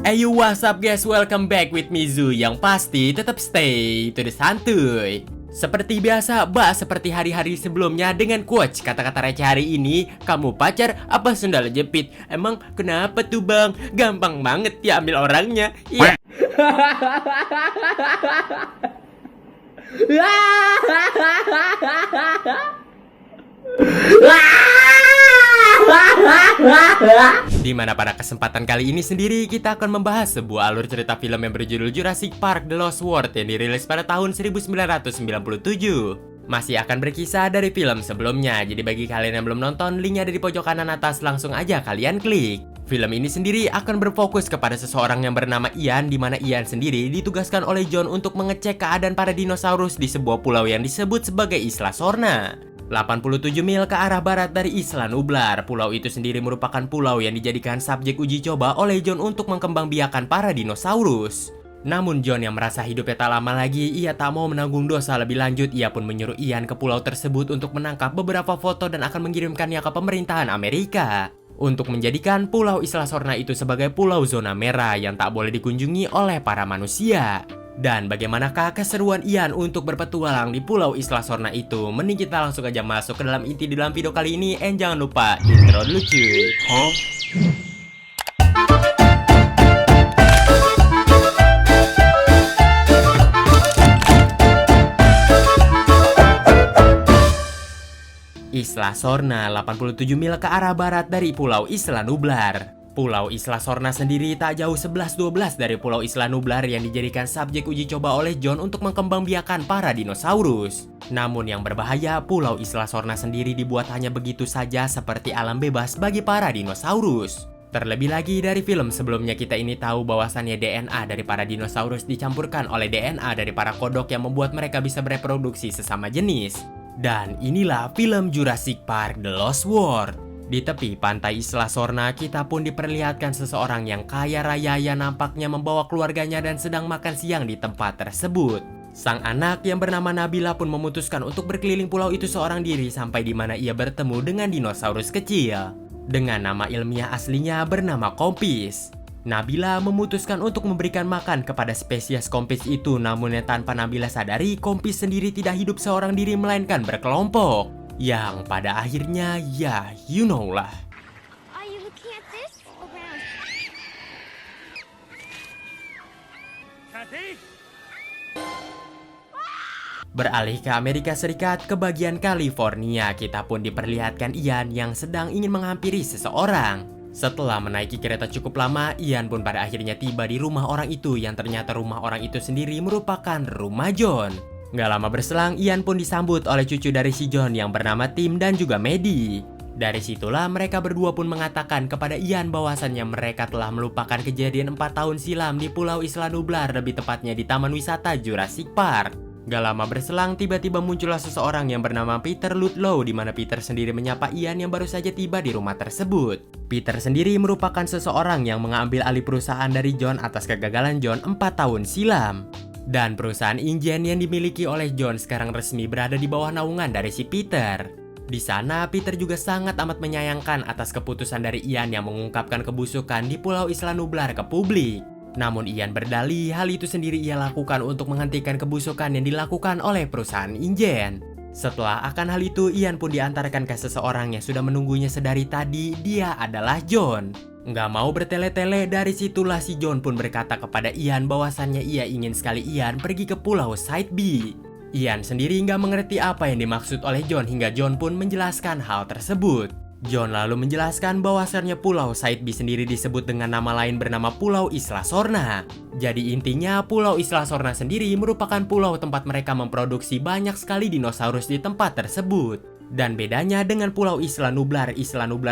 Hey you, what's up guys, welcome back with Mizu. Yang pasti tetap stay to the santuy. Seperti biasa, seperti hari-hari sebelumnya dengan quotes kata-kata receh hari ini. Kamu pacar apa sendal jepit? Emang kenapa tuh bang? Gampang banget ya ambil orangnya. Iya. Dimana pada kesempatan kali ini sendiri kita akan membahas sebuah alur cerita film yang berjudul Jurassic Park The Lost World yang dirilis pada tahun 1997. Masih akan berkisah dari film sebelumnya, jadi bagi kalian yang belum nonton, linknya ada di pojok kanan atas, langsung aja kalian klik. Film ini sendiri akan berfokus kepada seseorang yang bernama Ian, di mana Ian sendiri ditugaskan oleh John untuk mengecek keadaan para dinosaurus di sebuah pulau yang disebut sebagai Isla Sorna. 87 mil ke arah barat dari Isla Nublar. Pulau itu sendiri merupakan pulau yang dijadikan subjek uji coba oleh John untuk mengembangbiakan para dinosaurus. Namun John yang merasa hidupnya tak lama lagi, ia tak mau menanggung dosa lebih lanjut. Ia pun menyuruh Ian ke pulau tersebut untuk menangkap beberapa foto dan akan mengirimkannya ke pemerintahan Amerika untuk menjadikan pulau Isla Sorna itu sebagai pulau zona merah yang tak boleh dikunjungi oleh para manusia. Dan bagaimanakah keseruan Ian untuk berpetualang di pulau Isla Sorna itu? Mending kita langsung aja masuk ke dalam inti di dalam video kali ini. And jangan lupa intro dulu cuy. Isla Sorna 87 mil ke arah barat dari pulau Isla Nublar. Pulau Isla Sorna sendiri tak jauh 11-12 dari pulau Isla Nublar yang dijadikan subjek uji coba oleh John untuk mengembangbiakan para dinosaurus. Namun yang berbahaya, pulau Isla Sorna sendiri dibuat hanya begitu saja seperti alam bebas bagi para dinosaurus. Terlebih lagi dari film sebelumnya kita ini tahu bahwasannya DNA dari para dinosaurus dicampurkan oleh DNA dari para kodok yang membuat mereka bisa bereproduksi sesama jenis. Dan inilah film Jurassic Park The Lost World. Di tepi pantai Isla Sorna, kita pun diperlihatkan seseorang yang kaya raya yang nampaknya membawa keluarganya dan sedang makan siang di tempat tersebut. Sang anak yang bernama Nabila pun memutuskan untuk berkeliling pulau itu seorang diri sampai di mana ia bertemu dengan dinosaurus kecil dengan nama ilmiah aslinya bernama Kompis. Nabila memutuskan untuk memberikan makan kepada spesies Kompis itu, namun yang tanpa Nabila sadari, Kompis sendiri tidak hidup seorang diri melainkan berkelompok. Yang pada akhirnya ya you know lah. Beralih ke Amerika Serikat, ke bagian California, kita pun diperlihatkan Ian yang sedang ingin menghampiri seseorang. Setelah menaiki kereta cukup lama, Ian pun pada akhirnya tiba di rumah orang itu yang ternyata rumah orang itu sendiri merupakan rumah John. Gak lama berselang, Ian pun disambut oleh cucu dari si John yang bernama Tim dan juga Maddie. Dari situlah mereka berdua pun mengatakan kepada Ian bahwasannya mereka telah melupakan kejadian 4 tahun silam di pulau Isla Nublar, lebih tepatnya di Taman Wisata Jurassic Park. Gak lama berselang, tiba-tiba muncullah seseorang yang bernama Peter Ludlow, di mana Peter sendiri menyapa Ian yang baru saja tiba di rumah tersebut. Peter sendiri merupakan seseorang yang mengambil alih perusahaan dari John atas kegagalan John 4 tahun silam. Dan perusahaan InGen yang dimiliki oleh John sekarang resmi berada di bawah naungan dari si Peter. Di sana, Peter juga sangat amat menyayangkan atas keputusan dari Ian yang mengungkapkan kebusukan di pulau Isla Nublar ke publik. Namun Ian berdalih hal itu sendiri ia lakukan untuk menghentikan kebusukan yang dilakukan oleh perusahaan InGen. Setelah akan hal itu, Ian pun diantarkan ke seseorang yang sudah menunggunya sedari tadi. Dia adalah John. Nggak mau bertele-tele, dari situlah si John pun berkata kepada Ian bahwasannya ia ingin sekali Ian pergi ke pulau Side B. Ian sendiri nggak mengerti apa yang dimaksud oleh John hingga John pun menjelaskan hal tersebut. John lalu menjelaskan bahwasannya pulau Side B sendiri disebut dengan nama lain bernama Pulau Isla Sorna. Jadi intinya pulau Isla Sorna sendiri merupakan pulau tempat mereka memproduksi banyak sekali dinosaurus di tempat tersebut. Dan bedanya dengan pulau Isla Nublar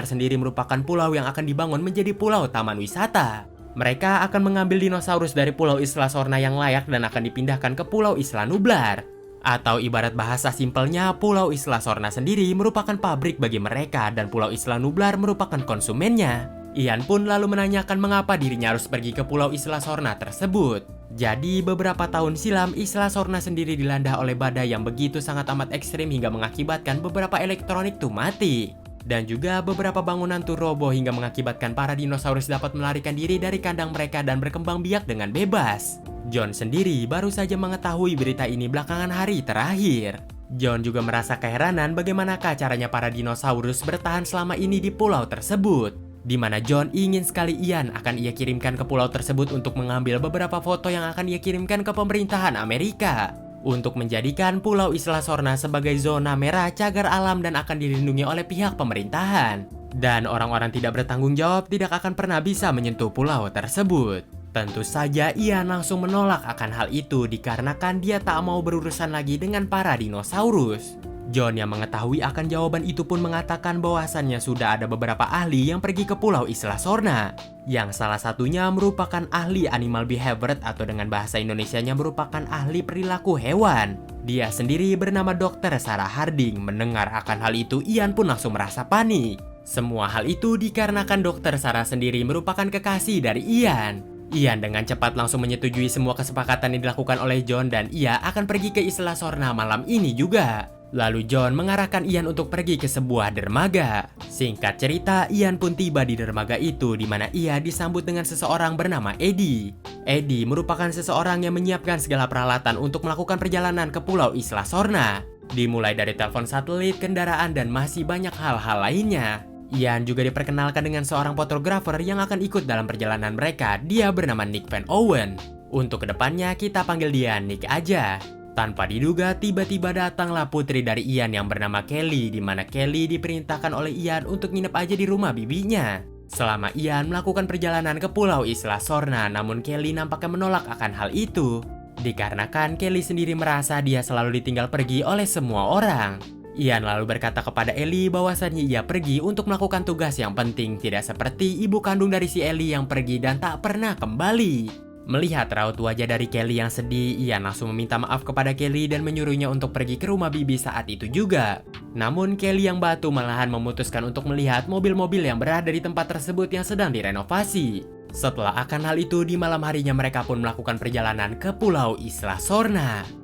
sendiri merupakan pulau yang akan dibangun menjadi pulau taman wisata. Mereka akan mengambil dinosaurus dari pulau Isla Sorna yang layak dan akan dipindahkan ke pulau Isla Nublar. Atau ibarat bahasa simpelnya, pulau Isla Sorna sendiri merupakan pabrik bagi mereka dan pulau Isla Nublar merupakan konsumennya. Ian pun lalu menanyakan mengapa dirinya harus pergi ke pulau Isla Sorna tersebut. Jadi beberapa tahun silam, Isla Sorna sendiri dilanda oleh badai yang begitu sangat amat ekstrim hingga mengakibatkan beberapa elektronik tuh mati. Dan juga beberapa bangunan tuh roboh hingga mengakibatkan para dinosaurus dapat melarikan diri dari kandang mereka dan berkembang biak dengan bebas. John sendiri baru saja mengetahui berita ini belakangan hari terakhir. John juga merasa keheranan bagaimanakah caranya para dinosaurus bertahan selama ini di pulau tersebut. Di mana John ingin sekali Ian akan ia kirimkan ke pulau tersebut untuk mengambil beberapa foto yang akan ia kirimkan ke pemerintahan Amerika. Untuk menjadikan Pulau Isla Sorna sebagai zona merah cagar alam dan akan dilindungi oleh pihak pemerintahan. Dan orang-orang tidak bertanggung jawab tidak akan pernah bisa menyentuh pulau tersebut. Tentu saja Ian langsung menolak akan hal itu dikarenakan dia tak mau berurusan lagi dengan para dinosaurus. John yang mengetahui akan jawaban itu pun mengatakan bahwasannya sudah ada beberapa ahli yang pergi ke Pulau Isla Sorna. Yang salah satunya merupakan ahli animal behavior atau dengan bahasa Indonesianya merupakan ahli perilaku hewan. Dia sendiri bernama Dr. Sarah Harding. Mendengar akan hal itu, Ian pun langsung merasa panik. Semua hal itu dikarenakan Dr. Sarah sendiri merupakan kekasih dari Ian. Ian dengan cepat langsung menyetujui semua kesepakatan yang dilakukan oleh John dan ia akan pergi ke Isla Sorna malam ini juga. Lalu John mengarahkan Ian untuk pergi ke sebuah dermaga. Singkat cerita, Ian pun tiba di dermaga itu di mana ia disambut dengan seseorang bernama Eddie. Eddie merupakan seseorang yang menyiapkan segala peralatan untuk melakukan perjalanan ke Pulau Isla Sorna. Dimulai dari telepon satelit, kendaraan, dan masih banyak hal-hal lainnya. Ian juga diperkenalkan dengan seorang fotografer yang akan ikut dalam perjalanan mereka. Dia bernama Nick Van Owen. Untuk kedepannya kita panggil dia Nick aja. Tanpa diduga, tiba-tiba datanglah putri dari Ian yang bernama Kelly, di mana Kelly diperintahkan oleh Ian untuk nginep aja di rumah bibinya. Selama Ian melakukan perjalanan ke Pulau Isla Sorna, namun Kelly nampaknya menolak akan hal itu. Dikarenakan Kelly sendiri merasa dia selalu ditinggal pergi oleh semua orang. Ian lalu berkata kepada Ellie bahwasannya ia pergi untuk melakukan tugas yang penting, tidak seperti ibu kandung dari si Ellie yang pergi dan tak pernah kembali. Melihat raut wajah dari Kelly yang sedih, Ian langsung meminta maaf kepada Kelly dan menyuruhnya untuk pergi ke rumah bibi saat itu juga. Namun Kelly yang batu malahan memutuskan untuk melihat mobil-mobil yang berada di tempat tersebut yang sedang direnovasi. Setelah akan hal itu, di malam harinya mereka pun melakukan perjalanan ke Pulau Isla Sorna.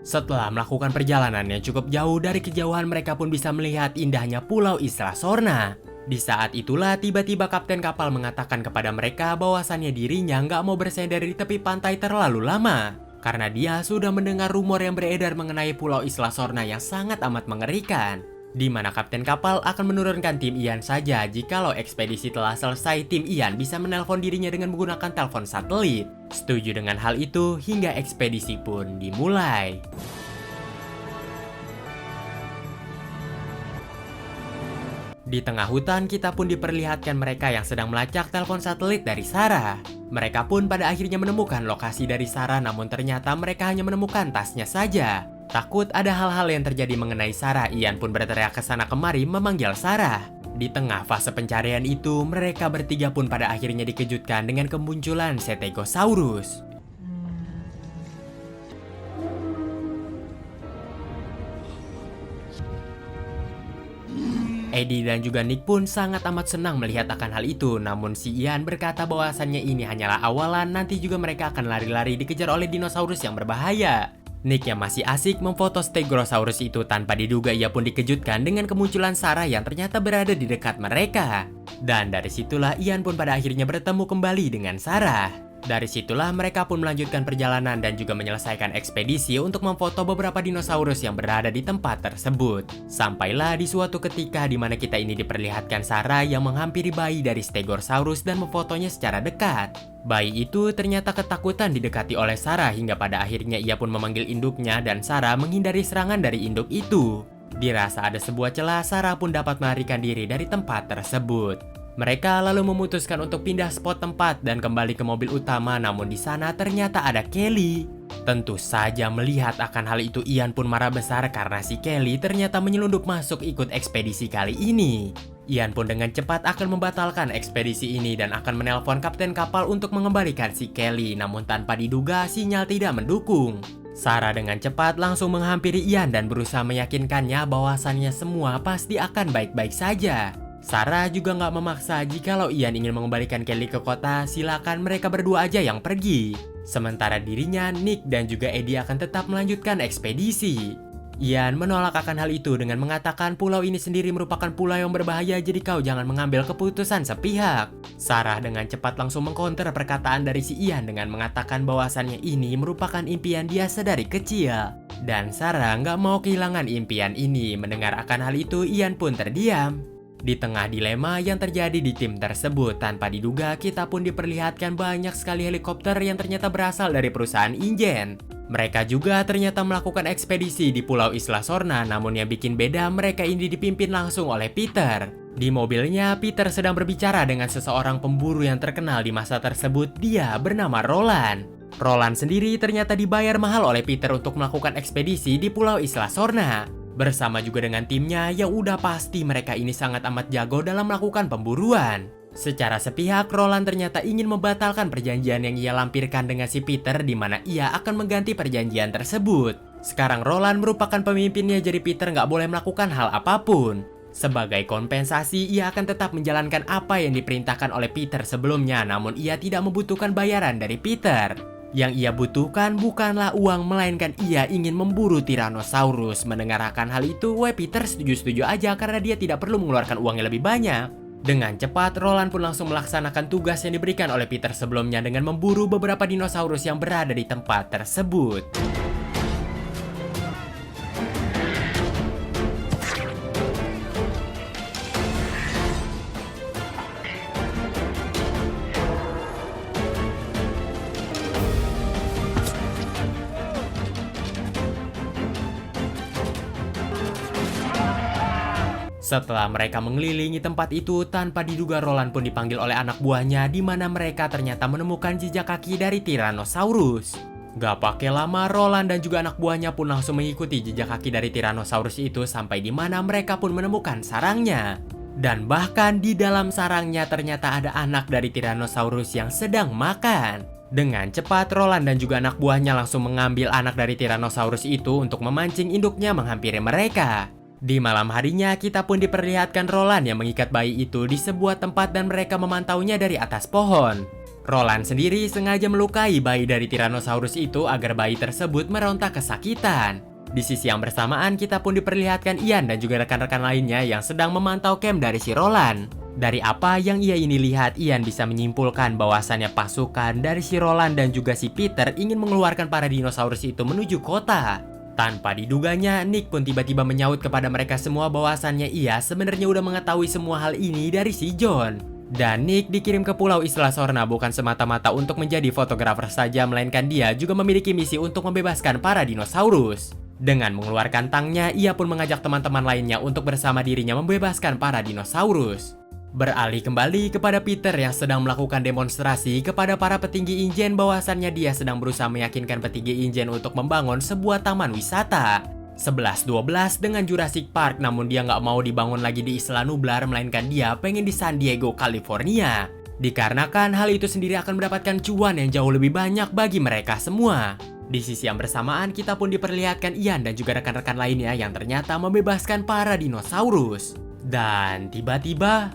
Setelah melakukan perjalanan yang cukup jauh, dari kejauhan mereka pun bisa melihat indahnya Pulau Isla Sorna. Di saat itulah tiba-tiba kapten kapal mengatakan kepada mereka bahwasannya dirinya nggak mau bersandar di tepi pantai terlalu lama. Karena dia sudah mendengar rumor yang beredar mengenai Pulau Isla Sorna yang sangat amat mengerikan. Di mana kapten kapal akan menurunkan tim Ian saja jikalau ekspedisi telah selesai. Tim Ian bisa menelpon dirinya dengan menggunakan telepon satelit. Setuju dengan hal itu hingga ekspedisi pun dimulai. Di tengah hutan kita pun diperlihatkan mereka yang sedang melacak telepon satelit dari Sarah. Mereka pun pada akhirnya menemukan lokasi dari Sarah, namun ternyata mereka hanya menemukan tasnya saja. Takut ada hal-hal yang terjadi mengenai Sarah, Ian pun berteriak ke sana kemari memanggil Sarah. Di tengah fase pencarian itu, mereka bertiga pun pada akhirnya dikejutkan dengan kemunculan Stegosaurus. Eddie dan juga Nick pun sangat amat senang melihat akan hal itu. Namun si Ian berkata bahwasannya ini hanyalah awalan, nanti juga mereka akan lari-lari dikejar oleh dinosaurus yang berbahaya. Nick yang masih asik memfoto Stegosaurus itu, tanpa diduga ia pun dikejutkan dengan kemunculan Sarah yang ternyata berada di dekat mereka. Dan dari situlah Ian pun pada akhirnya bertemu kembali dengan Sarah. Dari situlah mereka pun melanjutkan perjalanan dan juga menyelesaikan ekspedisi untuk memfoto beberapa dinosaurus yang berada di tempat tersebut. Sampailah di suatu ketika di mana kita ini diperlihatkan Sarah yang menghampiri bayi dari Stegosaurus dan memfotonya secara dekat. Bayi itu ternyata ketakutan didekati oleh Sarah hingga pada akhirnya ia pun memanggil induknya dan Sarah menghindari serangan dari induk itu. Dirasa ada sebuah celah, Sarah pun dapat melarikan diri dari tempat tersebut. Mereka lalu memutuskan untuk pindah spot tempat dan kembali ke mobil utama, namun di sana ternyata ada Kelly. Tentu saja melihat akan hal itu Ian pun marah besar karena si Kelly ternyata menyelundup masuk ikut ekspedisi kali ini. Ian pun dengan cepat akan membatalkan ekspedisi ini dan akan menelpon kapten kapal untuk mengembalikan si Kelly, namun tanpa diduga sinyal tidak mendukung. Sarah dengan cepat langsung menghampiri Ian dan berusaha meyakinkannya bahwasannya semua pasti akan baik-baik saja. Sarah juga nggak memaksa jikalau Ian ingin mengembalikan Kelly ke kota, silakan mereka berdua aja yang pergi. Sementara dirinya, Nick dan juga Eddie akan tetap melanjutkan ekspedisi. Ian menolak akan hal itu dengan mengatakan pulau ini sendiri merupakan pulau yang berbahaya, jadi kau jangan mengambil keputusan sepihak. Sarah dengan cepat langsung mengcounter perkataan dari si Ian dengan mengatakan bahwasannya ini merupakan impian dia sedari kecil. Dan Sarah nggak mau kehilangan impian ini. Mendengar akan hal itu, Ian pun terdiam. Di tengah dilema yang terjadi di tim tersebut, tanpa diduga kita pun diperlihatkan banyak sekali helikopter yang ternyata berasal dari perusahaan InGen. Mereka juga ternyata melakukan ekspedisi di Pulau Isla Sorna, namun yang bikin beda mereka ini dipimpin langsung oleh Peter. Di mobilnya, Peter sedang berbicara dengan seseorang pemburu yang terkenal di masa tersebut, dia bernama Roland. Roland sendiri ternyata dibayar mahal oleh Peter untuk melakukan ekspedisi di Pulau Isla Sorna. Bersama juga dengan timnya yang udah pasti mereka ini sangat amat jago dalam melakukan pemburuan. Secara sepihak, Roland ternyata ingin membatalkan perjanjian yang ia lampirkan dengan si Peter di mana ia akan mengganti perjanjian tersebut. Sekarang Roland merupakan pemimpinnya, jadi Peter nggak boleh melakukan hal apapun. Sebagai kompensasi, ia akan tetap menjalankan apa yang diperintahkan oleh Peter sebelumnya, namun ia tidak membutuhkan bayaran dari Peter. Yang ia butuhkan bukanlah uang, melainkan ia ingin memburu Tyrannosaurus. Mendengar akan hal itu, Peter setuju-setuju aja karena dia tidak perlu mengeluarkan uang yang lebih banyak. Dengan cepat, Roland pun langsung melaksanakan tugas yang diberikan oleh Peter sebelumnya dengan memburu beberapa dinosaurus yang berada di tempat tersebut. Setelah mereka mengelilingi tempat itu, tanpa diduga Roland pun dipanggil oleh anak buahnya, di mana mereka ternyata menemukan jejak kaki dari Tyrannosaurus. Gak pakai lama, Roland dan juga anak buahnya pun langsung mengikuti jejak kaki dari Tyrannosaurus itu sampai di mana mereka pun menemukan sarangnya. Dan bahkan di dalam sarangnya ternyata ada anak dari Tyrannosaurus yang sedang makan. Dengan cepat, Roland dan juga anak buahnya langsung mengambil anak dari Tyrannosaurus itu untuk memancing induknya menghampiri mereka. Di malam harinya, kita pun diperlihatkan Roland yang mengikat bayi itu di sebuah tempat dan mereka memantaunya dari atas pohon. Roland sendiri sengaja melukai bayi dari Tyrannosaurus itu agar bayi tersebut meronta kesakitan. Di sisi yang bersamaan, kita pun diperlihatkan Ian dan juga rekan-rekan lainnya yang sedang memantau camp dari si Roland. Dari apa yang ia ini lihat, Ian bisa menyimpulkan bahwasannya pasukan dari si Roland dan juga si Peter ingin mengeluarkan para dinosaurus itu menuju kota. Tanpa diduganya, Nick pun tiba-tiba menyaut kepada mereka semua bahwasannya ia sebenarnya udah mengetahui semua hal ini dari si John. Dan Nick dikirim ke Pulau Isla Sorna bukan semata-mata untuk menjadi fotografer saja, melainkan dia juga memiliki misi untuk membebaskan para dinosaurus. Dengan mengeluarkan tangnya, ia pun mengajak teman-teman lainnya untuk bersama dirinya membebaskan para dinosaurus. Beralih kembali kepada Peter yang sedang melakukan demonstrasi kepada para petinggi InGen bahwasannya dia sedang berusaha meyakinkan petinggi InGen untuk membangun sebuah taman wisata 11-12 dengan Jurassic Park, namun dia nggak mau dibangun lagi di Isla Nublar, melainkan dia pengen di San Diego, California. Dikarenakan hal itu sendiri akan mendapatkan cuan yang jauh lebih banyak bagi mereka semua. Di sisi yang bersamaan, kita pun diperlihatkan Ian dan juga rekan-rekan lainnya yang ternyata membebaskan para dinosaurus. Dan tiba-tiba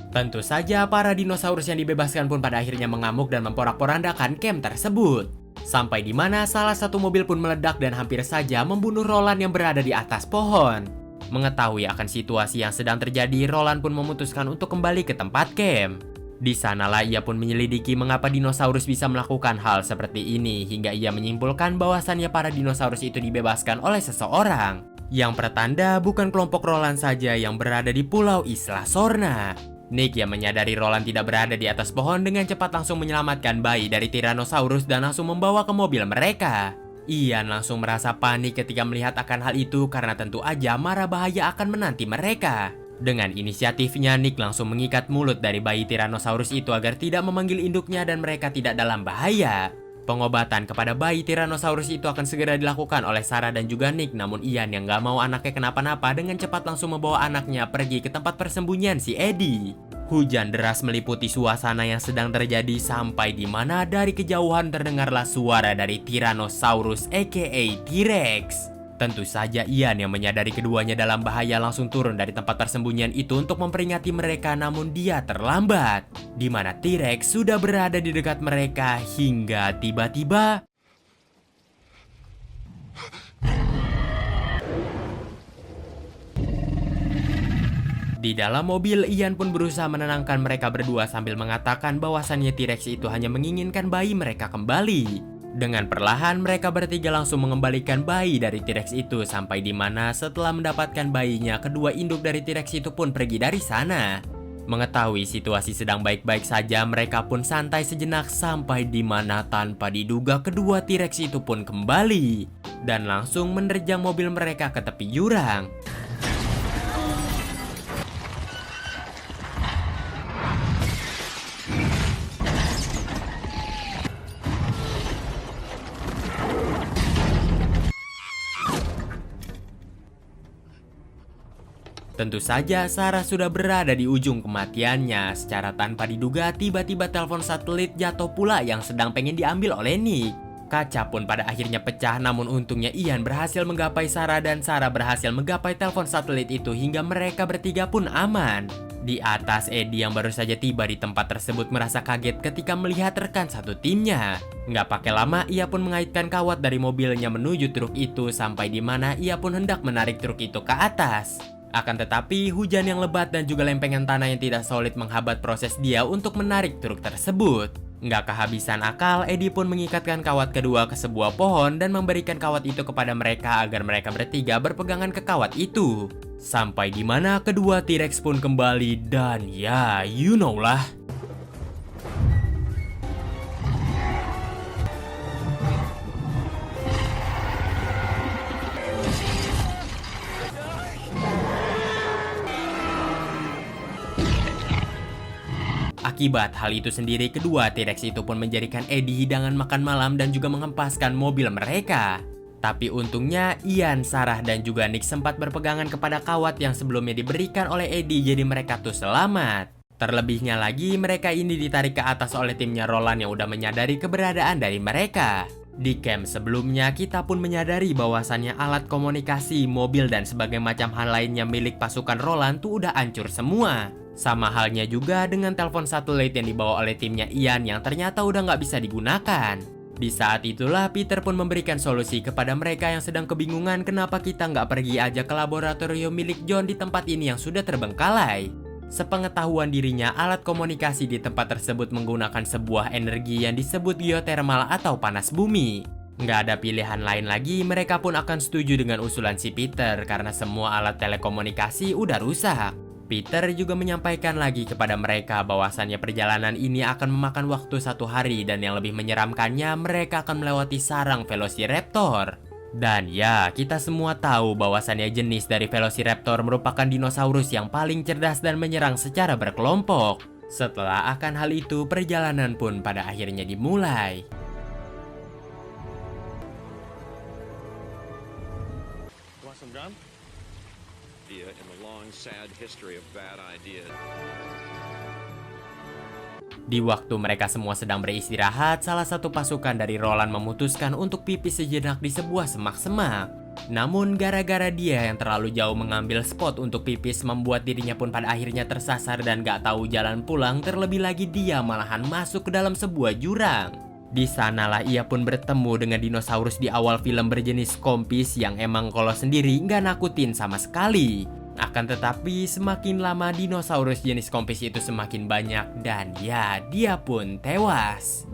tentu saja para dinosaurus yang dibebaskan pun pada akhirnya mengamuk dan memporak-porandakan camp tersebut. Sampai di mana salah satu mobil pun meledak dan hampir saja membunuh Roland yang berada di atas pohon. Mengetahui akan situasi yang sedang terjadi, Roland pun memutuskan untuk kembali ke tempat camp. Di sanalah ia pun menyelidiki mengapa dinosaurus bisa melakukan hal seperti ini, hingga ia menyimpulkan bahwasannya para dinosaurus itu dibebaskan oleh seseorang. Yang pertanda bukan kelompok Roland saja yang berada di Pulau Isla Sorna. Nick yang menyadari Roland tidak berada di atas pohon dengan cepat langsung menyelamatkan bayi dari Tyrannosaurus dan langsung membawa ke mobil mereka. Ian langsung merasa panik ketika melihat akan hal itu karena tentu aja mara bahaya akan menanti mereka. Dengan inisiatifnya, Nick langsung mengikat mulut dari bayi Tyrannosaurus itu agar tidak memanggil induknya dan mereka tidak dalam bahaya. Pengobatan kepada bayi Tyrannosaurus itu akan segera dilakukan oleh Sarah dan juga Nick, namun Ian yang gak mau anaknya kenapa-napa dengan cepat langsung membawa anaknya pergi ke tempat persembunyian si Eddie. Hujan deras meliputi suasana yang sedang terjadi sampai di mana dari kejauhan terdengarlah suara dari Tyrannosaurus aka T-Rex. Tentu saja Ian yang menyadari keduanya dalam bahaya langsung turun dari tempat persembunyian itu untuk memperingati mereka, namun dia terlambat. Di mana T-Rex sudah berada di dekat mereka hingga tiba-tiba di dalam mobil, Ian pun berusaha menenangkan mereka berdua sambil mengatakan bahwasannya T-Rex itu hanya menginginkan bayi mereka kembali. Dengan perlahan mereka bertiga langsung mengembalikan bayi dari T-Rex itu sampai di mana setelah mendapatkan bayinya, kedua induk dari T-Rex itu pun pergi dari sana. Mengetahui situasi sedang baik-baik saja, mereka pun santai sejenak sampai di mana tanpa diduga kedua T-Rex itu pun kembali dan langsung menerjang mobil mereka ke tepi jurang. Tentu saja Sarah sudah berada di ujung kematiannya. Secara tanpa diduga tiba-tiba telepon satelit jatuh pula yang sedang pengen diambil oleh Nick. Kaca pun pada akhirnya pecah, namun untungnya Ian berhasil menggapai Sarah dan Sarah berhasil menggapai telepon satelit itu hingga mereka bertiga pun aman. Di atas, Eddie yang baru saja tiba di tempat tersebut merasa kaget ketika melihat rekan satu timnya. Nggak pakai lama, ia pun mengaitkan kawat dari mobilnya menuju truk itu sampai di mana ia pun hendak menarik truk itu ke atas. Akan tetapi, hujan yang lebat dan juga lempengan tanah yang tidak solid menghambat proses dia untuk menarik truk tersebut. Nggak kehabisan akal, Eddie pun mengikatkan kawat kedua ke sebuah pohon dan memberikan kawat itu kepada mereka agar mereka bertiga berpegangan ke kawat itu. Sampai di mana kedua T-Rex pun kembali dan ya, you know lah. Akibat hal itu sendiri, kedua T-Rex itu pun menjadikan Eddie hidangan makan malam dan juga menghempaskan mobil mereka. Tapi untungnya Ian, Sarah, dan juga Nick sempat berpegangan kepada kawat yang sebelumnya diberikan oleh Eddie, jadi mereka tuh selamat. Terlebihnya lagi, mereka ini ditarik ke atas oleh timnya Roland yang udah menyadari keberadaan dari mereka. Di camp sebelumnya, kita pun menyadari bahwasannya alat komunikasi, mobil, dan sebagainya macam hal lainnya milik pasukan Roland tuh udah hancur semua. Sama halnya juga dengan telepon satelit yang dibawa oleh timnya Ian yang ternyata udah nggak bisa digunakan. Di saat itulah Peter pun memberikan solusi kepada mereka yang sedang kebingungan kenapa kita nggak pergi aja ke laboratorium milik John di tempat ini yang sudah terbengkalai. Sepengetahuan dirinya, alat komunikasi di tempat tersebut menggunakan sebuah energi yang disebut geothermal atau panas bumi. Nggak ada pilihan lain lagi, mereka pun akan setuju dengan usulan si Peter karena semua alat telekomunikasi udah rusak. Peter juga menyampaikan lagi kepada mereka bahwasannya perjalanan ini akan memakan waktu 1 hari dan yang lebih menyeramkannya mereka akan melewati sarang Velociraptor. Dan ya, kita semua tahu bahwasannya jenis dari Velociraptor merupakan dinosaurus yang paling cerdas dan menyerang secara berkelompok. Setelah akan hal itu, perjalanan pun pada akhirnya dimulai. Di waktu mereka semua sedang beristirahat, salah satu pasukan dari Roland memutuskan untuk pipis sejenak di sebuah semak-semak. Namun gara-gara dia yang terlalu jauh mengambil spot untuk pipis membuat dirinya pun pada akhirnya tersasar dan gak tahu jalan pulang. Terlebih lagi dia malahan masuk ke dalam sebuah jurang. Di sanalah ia pun bertemu dengan dinosaurus di awal film berjenis kompis yang emang kalau sendiri nggak nakutin sama sekali. Akan tetapi semakin lama dinosaurus jenis kompis itu semakin banyak dan ya dia pun tewas.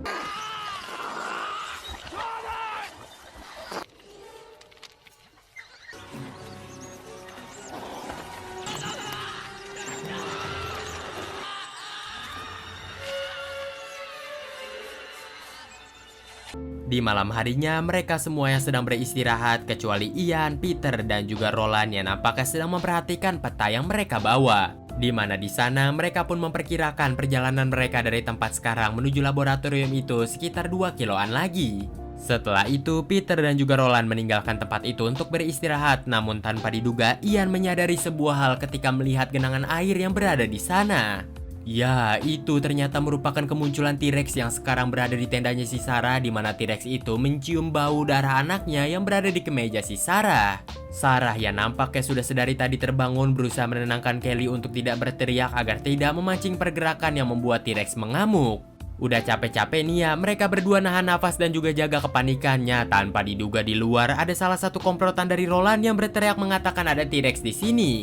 Di malam harinya, mereka semua yang sedang beristirahat kecuali Ian, Peter, dan juga Roland yang nampaknya sedang memperhatikan peta yang mereka bawa. Di mana di sana mereka pun memperkirakan perjalanan mereka dari tempat sekarang menuju laboratorium itu sekitar 2 kiloan lagi. Setelah itu, Peter dan juga Roland meninggalkan tempat itu untuk beristirahat, namun tanpa diduga Ian menyadari sebuah hal ketika melihat genangan air yang berada di sana. Ya, itu ternyata merupakan kemunculan T-Rex yang sekarang berada di tendanya si Sarah, di mana T-Rex itu mencium bau darah anaknya yang berada di kemeja si Sarah. Sarah yang nampaknya sudah sedari tadi terbangun berusaha menenangkan Kelly untuk tidak berteriak agar tidak memancing pergerakan yang membuat T-Rex mengamuk. Udah capek-capek nih ya, mereka berdua nahan nafas dan juga jaga kepanikannya. Tanpa diduga di luar ada salah satu komplotan dari Roland yang berteriak mengatakan ada T-Rex di sini.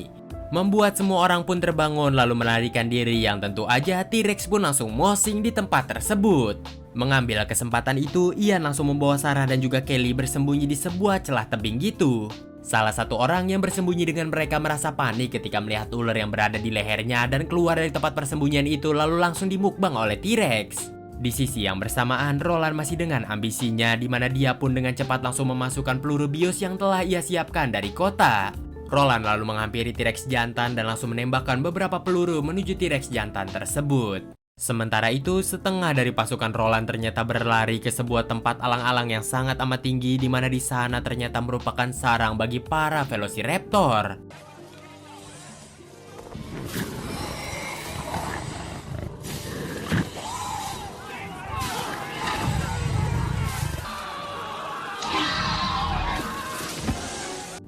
Membuat semua orang pun terbangun lalu melarikan diri, yang tentu aja T-Rex pun langsung mosing di tempat tersebut. Mengambil kesempatan itu, Ian langsung membawa Sarah dan juga Kelly bersembunyi di sebuah celah tebing gitu. Salah satu orang yang bersembunyi dengan mereka merasa panik ketika melihat ular yang berada di lehernya dan keluar dari tempat persembunyian itu lalu langsung dimukbang oleh T-Rex. Di sisi yang bersamaan, Roland masih dengan ambisinya, di mana dia pun dengan cepat langsung memasukkan peluru bios yang telah ia siapkan dari kota. Roland lalu menghampiri T-Rex jantan dan langsung menembakkan beberapa peluru menuju T-Rex jantan tersebut. Sementara itu, setengah dari pasukan Roland ternyata berlari ke sebuah tempat alang-alang yang sangat amat tinggi, di mana di sana ternyata merupakan sarang bagi para Velociraptor.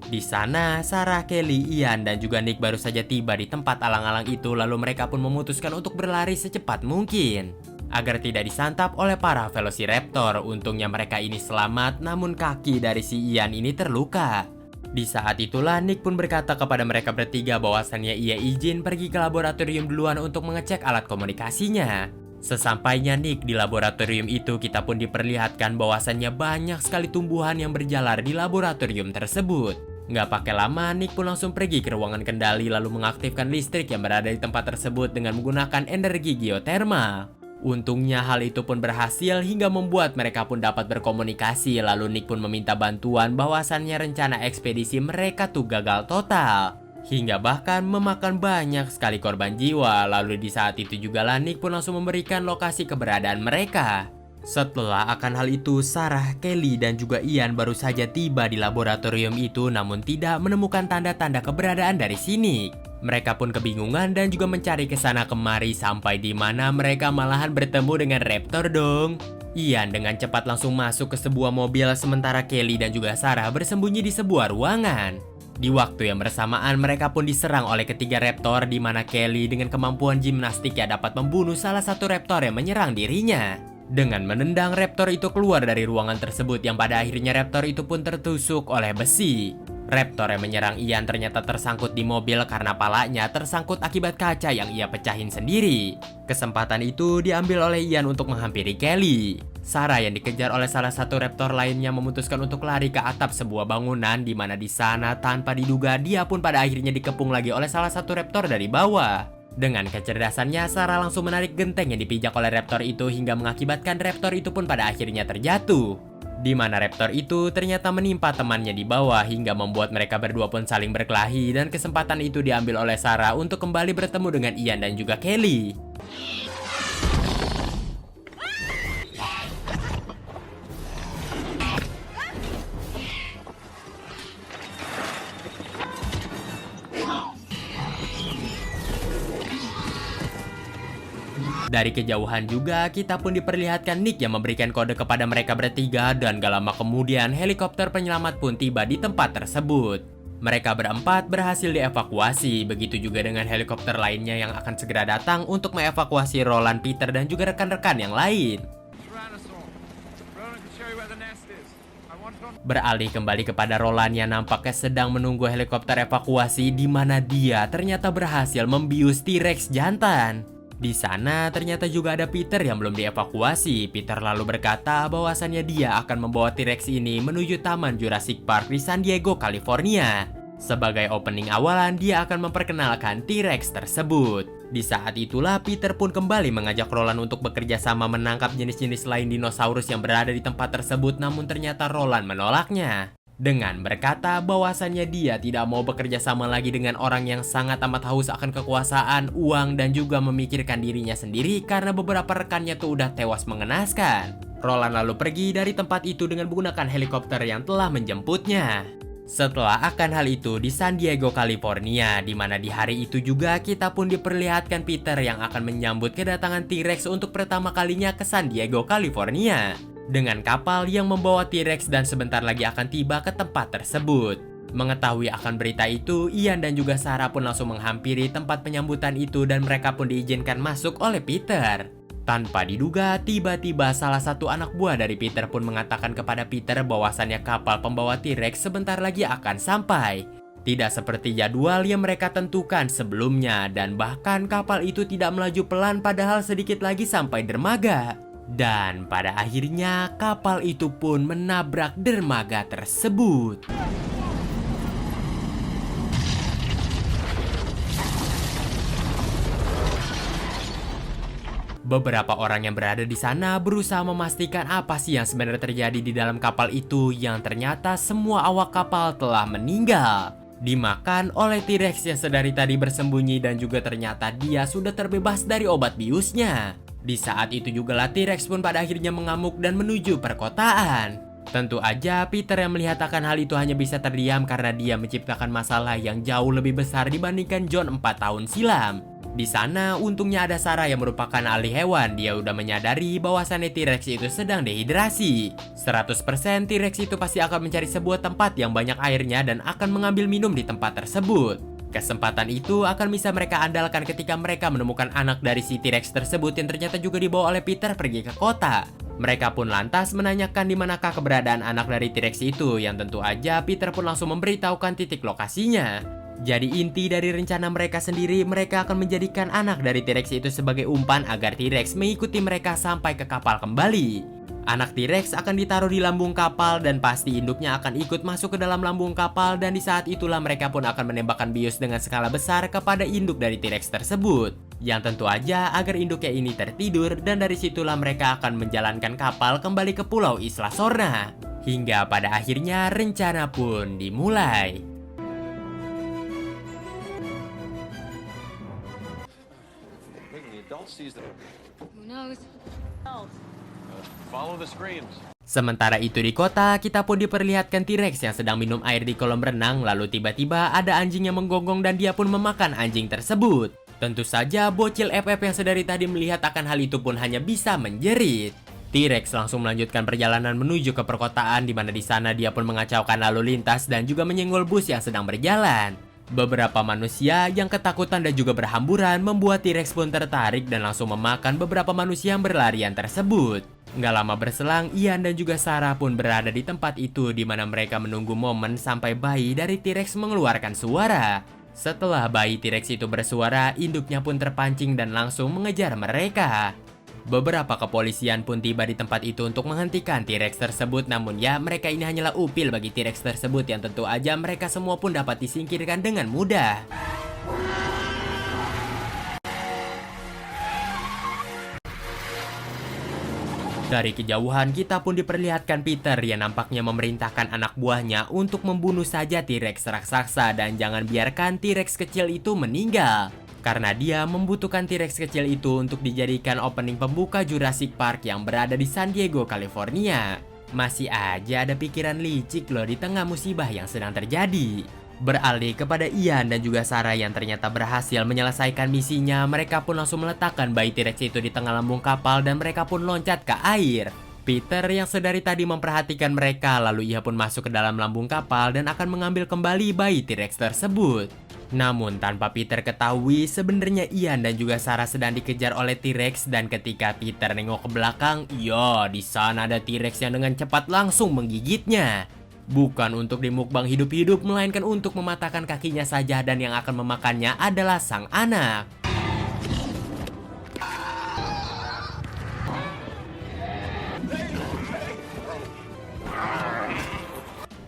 Di sana, Sarah, Kelly, Ian, dan juga Nick baru saja tiba di tempat alang-alang itu, lalu mereka pun memutuskan untuk berlari secepat mungkin agar tidak disantap oleh para Velociraptor. Untungnya mereka ini selamat, namun kaki dari si Ian ini terluka. Di saat itulah Nick pun berkata kepada mereka bertiga bahwasannya ia izin pergi ke laboratorium duluan untuk mengecek alat komunikasinya. Sesampainya Nick di laboratorium itu, kita pun diperlihatkan bahwasannya banyak sekali tumbuhan yang berjalar di laboratorium tersebut. Nggak pakai lama, Nick pun langsung pergi ke ruangan kendali lalu mengaktifkan listrik yang berada di tempat tersebut dengan menggunakan energi geotermal. Untungnya hal itu pun berhasil hingga membuat mereka pun dapat berkomunikasi, lalu Nick pun meminta bantuan bahwasannya rencana ekspedisi mereka tuh gagal total. Hingga bahkan memakan banyak sekali korban jiwa. Lalu di saat itu juga Nick pun langsung memberikan lokasi keberadaan mereka. Setelah akan hal itu, Sarah, Kelly, dan juga Ian baru saja tiba di laboratorium itu namun tidak menemukan tanda-tanda keberadaan dari sini. Mereka pun kebingungan dan juga mencari ke sana kemari sampai di mana mereka malahan bertemu dengan Raptor dong. Ian dengan cepat langsung masuk ke sebuah mobil sementara Kelly dan juga Sarah bersembunyi di sebuah ruangan. Di waktu yang bersamaan mereka pun diserang oleh ketiga raptor, di mana Kelly dengan kemampuan gimnastiknya dapat membunuh salah satu raptor yang menyerang dirinya. Dengan menendang raptor itu keluar dari ruangan tersebut, yang pada akhirnya raptor itu pun tertusuk oleh besi. Raptor yang menyerang Ian ternyata tersangkut di mobil karena palanya tersangkut akibat kaca yang ia pecahin sendiri. Kesempatan itu diambil oleh Ian untuk menghampiri Kelly. Sarah yang dikejar oleh salah satu raptor lainnya memutuskan untuk lari ke atap sebuah bangunan, di mana di sana tanpa diduga dia pun pada akhirnya dikepung lagi oleh salah satu raptor dari bawah. Dengan kecerdasannya, Sarah langsung menarik genteng yang dipijak oleh raptor itu hingga mengakibatkan raptor itu pun pada akhirnya terjatuh. Di mana raptor itu ternyata menimpa temannya di bawah hingga membuat mereka berdua pun saling berkelahi, dan kesempatan itu diambil oleh Sarah untuk kembali bertemu dengan Ian dan juga Kelly. Dari kejauhan juga kita pun diperlihatkan Nick yang memberikan kode kepada mereka bertiga, dan gak lama kemudian helikopter penyelamat pun tiba di tempat tersebut. Mereka berempat berhasil dievakuasi, begitu juga dengan helikopter lainnya yang akan segera datang untuk mengevakuasi Roland, Peter, dan juga rekan-rekan yang lain. Beralih kembali kepada Roland yang nampaknya sedang menunggu helikopter evakuasi, di mana dia ternyata berhasil membius T-Rex jantan. Di sana ternyata juga ada Peter yang belum dievakuasi. Peter lalu berkata bahwasannya dia akan membawa T-Rex ini menuju Taman Jurassic Park di San Diego, California. Sebagai opening awalan, dia akan memperkenalkan T-Rex tersebut. Di saat itulah Peter pun kembali mengajak Roland untuk bekerja sama menangkap jenis-jenis lain dinosaurus yang berada di tempat tersebut, namun ternyata Roland menolaknya. Dengan berkata bahwasannya dia tidak mau bekerja sama lagi dengan orang yang sangat amat haus akan kekuasaan, uang, dan juga memikirkan dirinya sendiri karena beberapa rekannya tuh udah tewas mengenaskan. Roland lalu pergi dari tempat itu dengan menggunakan helikopter yang telah menjemputnya. Setelah akan hal itu di San Diego, California, di mana di hari itu juga kita pun diperlihatkan Peter yang akan menyambut kedatangan T-Rex untuk pertama kalinya ke San Diego, California, dengan kapal yang membawa T-Rex dan sebentar lagi akan tiba ke tempat tersebut. Mengetahui akan berita itu, Ian dan juga Sarah pun langsung menghampiri tempat penyambutan itu dan mereka pun diizinkan masuk oleh Peter. Tanpa diduga, tiba-tiba salah satu anak buah dari Peter pun mengatakan kepada Peter bahwasannya kapal pembawa T-Rex sebentar lagi akan sampai. Tidak seperti jadwal yang mereka tentukan sebelumnya, dan bahkan kapal itu tidak melaju pelan padahal sedikit lagi sampai dermaga. Dan pada akhirnya kapal itu pun menabrak dermaga tersebut. Beberapa orang yang berada di sana berusaha memastikan apa sih yang sebenarnya terjadi di dalam kapal itu, yang ternyata semua awak kapal telah meninggal, dimakan oleh T-Rex yang sedari tadi bersembunyi, dan juga ternyata dia sudah terbebas dari obat biusnya. Di saat itu juga lah T-Rex pun pada akhirnya mengamuk dan menuju perkotaan. Tentu aja Peter yang melihat akan hal itu hanya bisa terdiam karena dia menciptakan masalah yang jauh lebih besar dibandingkan John 4 tahun silam. Di sana untungnya ada Sarah yang merupakan ahli hewan. Dia udah menyadari bahwasannya T-Rex itu sedang dehidrasi. 100% T-Rex itu pasti akan mencari sebuah tempat yang banyak airnya dan akan mengambil minum di tempat tersebut. Kesempatan itu akan bisa mereka andalkan ketika mereka menemukan anak dari si T-Rex tersebut yang ternyata juga dibawa oleh Peter pergi ke kota. Mereka pun lantas menanyakan di manakah keberadaan anak dari T-Rex itu, yang tentu aja Peter pun langsung memberitahukan titik lokasinya. Jadi inti dari rencana mereka sendiri, mereka akan menjadikan anak dari T-Rex itu sebagai umpan agar T-Rex mengikuti mereka sampai ke kapal kembali. Anak T-Rex akan ditaruh di lambung kapal dan pasti induknya akan ikut masuk ke dalam lambung kapal, dan di saat itulah mereka pun akan menembakkan bius dengan skala besar kepada induk dari T-Rex tersebut. Yang tentu aja agar induknya ini tertidur, dan dari situlah mereka akan menjalankan kapal kembali ke Pulau Isla Sorna. Hingga pada akhirnya rencana pun dimulai. Sementara itu di kota, kita pun diperlihatkan T-Rex yang sedang minum air di kolam renang, lalu tiba-tiba ada anjing yang menggonggong dan dia pun memakan anjing tersebut. Tentu saja bocil FF yang sedari tadi melihat akan hal itu pun hanya bisa menjerit. T-Rex langsung melanjutkan perjalanan menuju ke perkotaan, di mana di sana dia pun mengacaukan lalu lintas dan juga menyenggol bus yang sedang berjalan. Beberapa manusia yang ketakutan dan juga berhamburan membuat T-Rex pun tertarik dan langsung memakan beberapa manusia yang berlarian tersebut. Nggak lama berselang, Ian dan juga Sarah pun berada di tempat itu, di mana mereka menunggu momen sampai bayi dari T-Rex mengeluarkan suara. Setelah bayi T-Rex itu bersuara, induknya pun terpancing dan langsung mengejar mereka. Beberapa kepolisian pun tiba di tempat itu untuk menghentikan T-Rex tersebut, namun ya mereka ini hanyalah upil bagi T-Rex tersebut yang tentu aja mereka semua pun dapat disingkirkan dengan mudah. Dari kejauhan kita pun diperlihatkan Peter yang nampaknya memerintahkan anak buahnya untuk membunuh saja T-Rex raksasa dan jangan biarkan T-Rex kecil itu meninggal. Karena dia membutuhkan T-Rex kecil itu untuk dijadikan opening pembuka Jurassic Park yang berada di San Diego, California. Masih aja ada pikiran licik loh di tengah musibah yang sedang terjadi. Beralih kepada Ian dan juga Sarah yang ternyata berhasil menyelesaikan misinya, mereka pun langsung meletakkan bayi T-Rex itu di tengah lambung kapal dan mereka pun loncat ke air. Peter yang sedari tadi memperhatikan mereka, lalu ia pun masuk ke dalam lambung kapal dan akan mengambil kembali bayi T-Rex tersebut. Namun tanpa Peter ketahui, sebenarnya Ian dan juga Sarah sedang dikejar oleh T-Rex, dan ketika Peter nengok ke belakang, ya di sana ada T-Rex yang dengan cepat langsung menggigitnya. Bukan untuk dimukbang hidup-hidup, melainkan untuk mematahkan kakinya saja, dan yang akan memakannya adalah sang anak.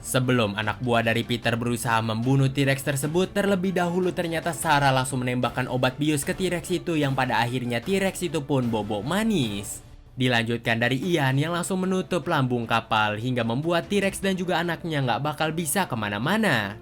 Sebelum anak buah dari Peter berusaha membunuh T-Rex tersebut, terlebih dahulu ternyata Sarah langsung menembakkan obat bius ke T-Rex itu, yang pada akhirnya T-Rex itu pun bobo manis. Dilanjutkan dari Ian yang langsung menutup lambung kapal hingga membuat T-Rex dan juga anaknya nggak bakal bisa kemana-mana.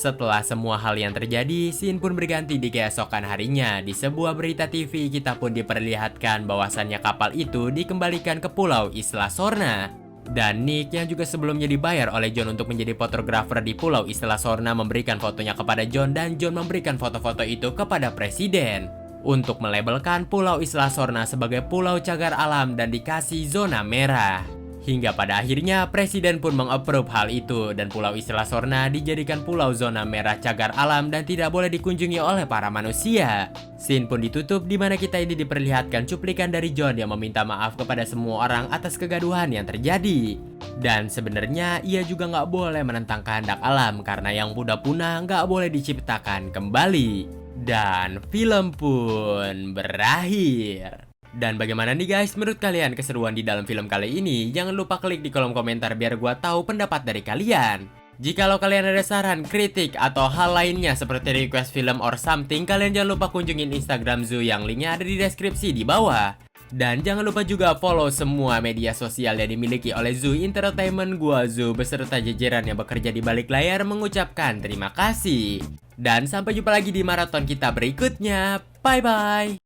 Setelah semua hal yang terjadi, scene pun berganti di keesokan harinya. Di sebuah berita TV, kita pun diperlihatkan bahwasannya kapal itu dikembalikan ke Pulau Isla Sorna. Dan Nick yang juga sebelumnya dibayar oleh John untuk menjadi fotografer di Pulau Isla Sorna memberikan fotonya kepada John dan John memberikan foto-foto itu kepada presiden untuk melabelkan Pulau Isla Sorna sebagai pulau cagar alam dan dikasih zona merah. Hingga pada akhirnya presiden pun mengapprove hal itu dan Pulau Isla Sorna dijadikan pulau zona merah cagar alam dan tidak boleh dikunjungi oleh para manusia. Scene pun ditutup di mana kita ini diperlihatkan cuplikan dari John yang meminta maaf kepada semua orang atas kegaduhan yang terjadi. Dan sebenarnya ia juga nggak boleh menentang kehendak alam karena yang udah punah nggak boleh diciptakan kembali. Dan film pun berakhir. Dan bagaimana nih guys menurut kalian keseruan di dalam film kali ini? Jangan lupa klik di kolom komentar biar gua tahu pendapat dari kalian. Jikalau kalian ada saran, kritik, atau hal lainnya seperti request film or something, kalian jangan lupa kunjungin Instagram Zoo yang linknya ada di deskripsi di bawah. Dan jangan lupa juga follow semua media sosial yang dimiliki oleh Zoo Entertainment. Gua Zoo beserta jajaran yang bekerja di balik layar mengucapkan terima kasih. Dan sampai jumpa lagi di maraton kita berikutnya. Bye bye.